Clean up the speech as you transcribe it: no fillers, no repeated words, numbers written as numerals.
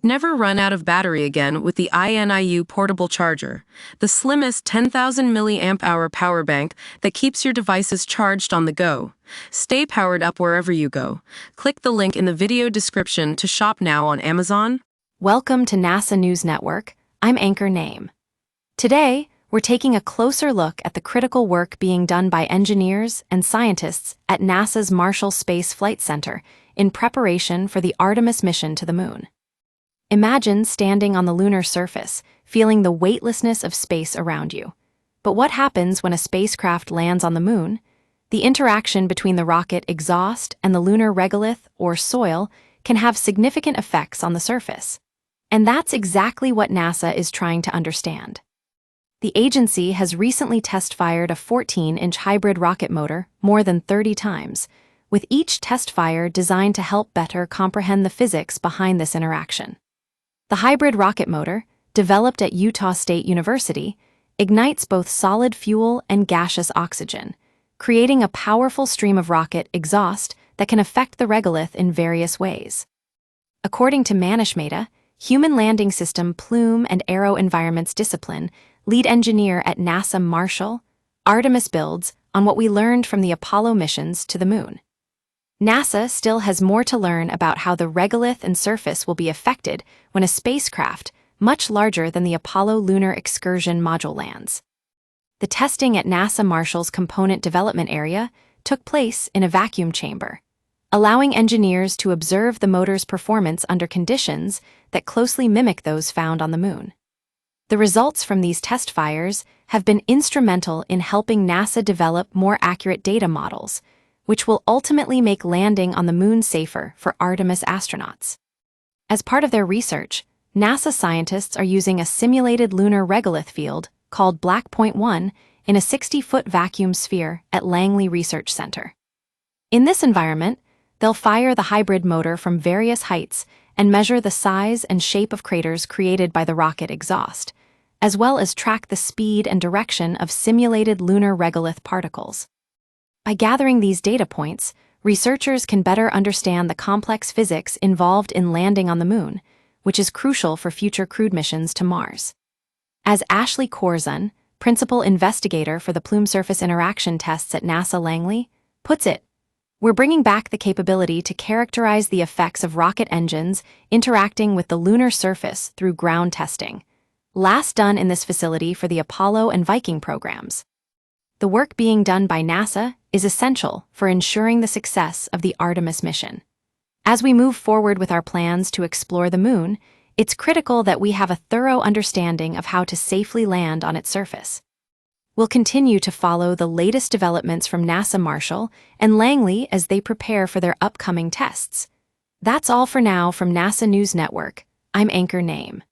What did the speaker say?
Never run out of battery again with the INIU portable charger, the slimmest 10,000 mAh power bank that keeps your devices charged on the go. Stay powered up wherever you go. Click the link in the video description to shop now on Amazon. Welcome to NASA News Network. I'm Anchor Name. Today, we're taking a closer look at the critical work being done by engineers and scientists at NASA's Marshall Space Flight Center in preparation for the Artemis mission to the Moon. Imagine standing on the lunar surface, feeling the weightlessness of space around you. But what happens when a spacecraft lands on the Moon? The interaction between the rocket exhaust and the lunar regolith, or soil, can have significant effects on the surface. And that's exactly what NASA is trying to understand. The agency has recently test-fired a 14-inch hybrid rocket motor more than 30 times, with each test fire designed to help better comprehend the physics behind this interaction. The hybrid rocket motor, developed at Utah State University, ignites both solid fuel and gaseous oxygen, creating a powerful stream of rocket exhaust that can affect the regolith in various ways. According to Manishmata, Human Landing System Plume and Aero Environments Discipline lead engineer at NASA Marshall, Artemis builds on what we learned from the Apollo missions to the Moon. NASA still has more to learn about how the regolith and surface will be affected when a spacecraft, much larger than the Apollo Lunar Excursion module lands. The testing at NASA Marshall's Component Development Area took place in a vacuum chamber, allowing engineers to observe the motor's performance under conditions that closely mimic those found on the Moon. The results from these test fires have been instrumental in helping NASA develop more accurate data models, which will ultimately make landing on the Moon safer for Artemis astronauts. As part of their research, NASA scientists are using a simulated lunar regolith field called Black Point 1 in a 60-foot vacuum sphere at Langley Research Center. In this environment, they'll fire the hybrid motor from various heights and measure the size and shape of craters created by the rocket exhaust, as well as track the speed and direction of simulated lunar regolith particles. By gathering these data points, researchers can better understand the complex physics involved in landing on the Moon, which is crucial for future crewed missions to Mars. As Ashley Corzun, principal investigator for the plume-surface interaction tests at NASA Langley, puts it, "We're bringing back the capability to characterize the effects of rocket engines interacting with the lunar surface through ground testing, last done in this facility for the Apollo and Viking programs." The work being done by NASA is essential for ensuring the success of the Artemis mission. As we move forward with our plans to explore the Moon, it's critical that we have a thorough understanding of how to safely land on its surface. We'll continue to follow the latest developments from NASA Marshall and Langley as they prepare for their upcoming tests. That's all for now from NASA News Network. I'm Anchor Name.